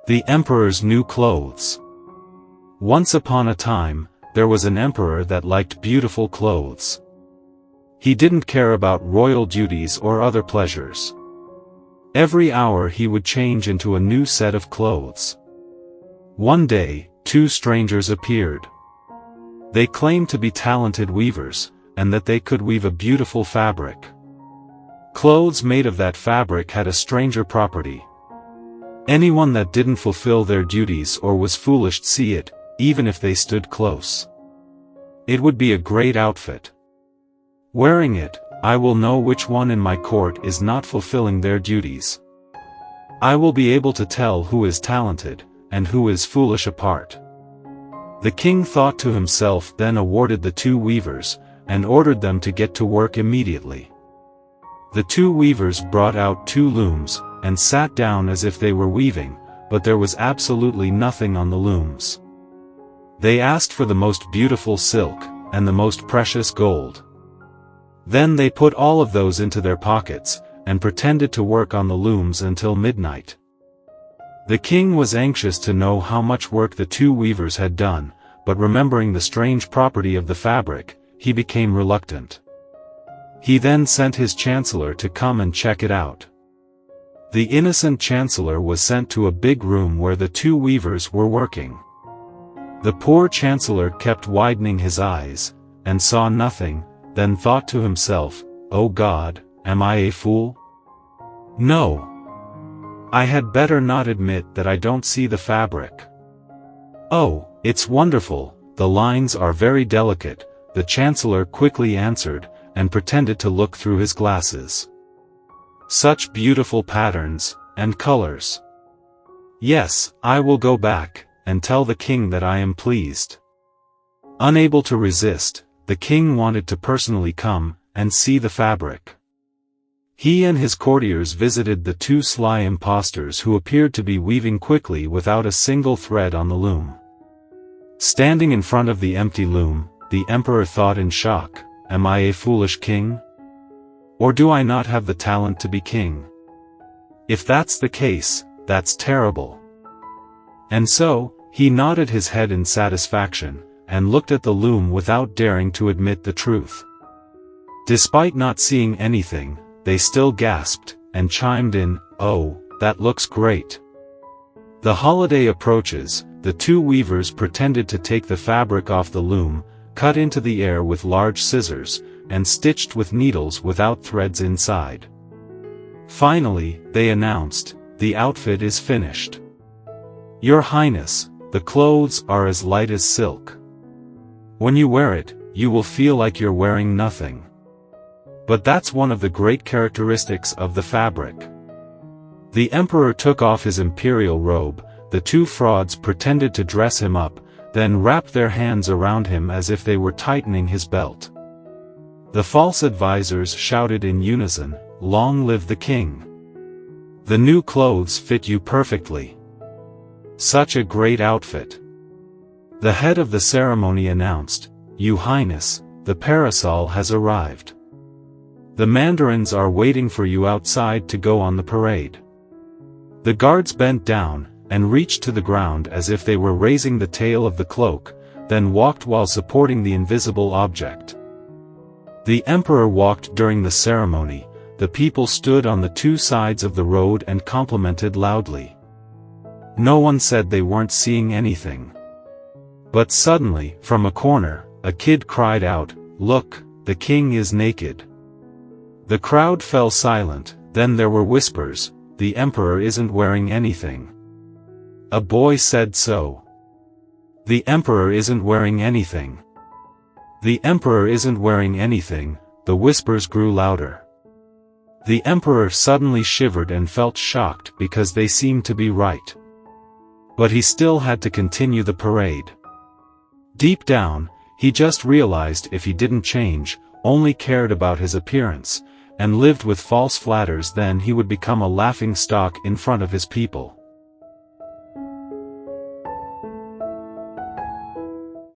The Emperor's New Clothes. Once upon a time, there was an emperor that liked beautiful clothes. He didn't care about royal duties or other pleasures. Every hour he would change into a new set of clothes. One day, two strangers appeared. They claimed to be talented weavers, and that they could weave a beautiful fabric. Clothes made of that fabric had a stranger property. Anyone that didn't fulfill their duties or was foolish to see it, even if they stood close. It would be a great outfit. Wearing it, I will know which one in my court is not fulfilling their duties. I will be able to tell who is talented, and who is foolish apart. The king thought to himself, then awarded the two weavers, and ordered them to get to work immediately. The two weavers brought out two looms, and sat down as if they were weaving, but there was absolutely nothing on the looms. They asked for the most beautiful silk, and the most precious gold. Then they put all of those into their pockets, and pretended to work on the looms until midnight. The king was anxious to know how much work the two weavers had done, but remembering the strange property of the fabric, he became reluctant. He then sent his chancellor to come and check it out. The innocent chancellor was sent to a big room where the two weavers were working. The poor chancellor kept widening his eyes, and saw nothing, then thought to himself, "Oh God, am I a fool? No. I had better not admit that I don't see the fabric. Oh, it's wonderful, the lines are very delicate," the chancellor quickly answered, and pretended to look through his glasses. "Such beautiful patterns, and colors. Yes, I will go back, and tell the king that I am pleased." Unable to resist, the king wanted to personally come, and see the fabric. He and his courtiers visited the two sly impostors who appeared to be weaving quickly without a single thread on the loom. Standing in front of the empty loom, the emperor thought in shock, "Am I a foolish king? Or do I not have the talent to be king? If that's the case, that's terrible." And so, he nodded his head in satisfaction, and looked at the loom without daring to admit the truth. Despite not seeing anything, they still gasped, and chimed in, "Oh, that looks great." The holiday approaches, the two weavers pretended to take the fabric off the loom, cut into the air with large scissors, and stitched with needles without threads inside. Finally, they announced, "The outfit is finished. Your Highness, the clothes are as light as silk. When you wear it, you will feel like you're wearing nothing. But that's one of the great characteristics of the fabric." The emperor took off his imperial robe, the two frauds pretended to dress him up, then wrapped their hands around him as if they were tightening his belt. The false advisors shouted in unison, "Long live the king! The new clothes fit you perfectly. Such a great outfit." The head of the ceremony announced, "Your Highness, the parasol has arrived. The mandarins are waiting for you outside to go on the parade." The guards bent down, and reached to the ground as if they were raising the tail of the cloak, then walked while supporting the invisible object. The emperor walked during the ceremony, the people stood on the two sides of the road and complimented loudly. No one said they weren't seeing anything. But suddenly, from a corner, a kid cried out, "Look, the king is naked." The crowd fell silent, then there were whispers, "The emperor isn't wearing anything." A boy said so. "The emperor isn't wearing anything. The emperor isn't wearing anything," the whispers grew louder. The emperor suddenly shivered and felt shocked because they seemed to be right. But he still had to continue the parade. Deep down, he just realized if he didn't change, only cared about his appearance, and lived with false flatters, then he would become a laughing stock in front of his people.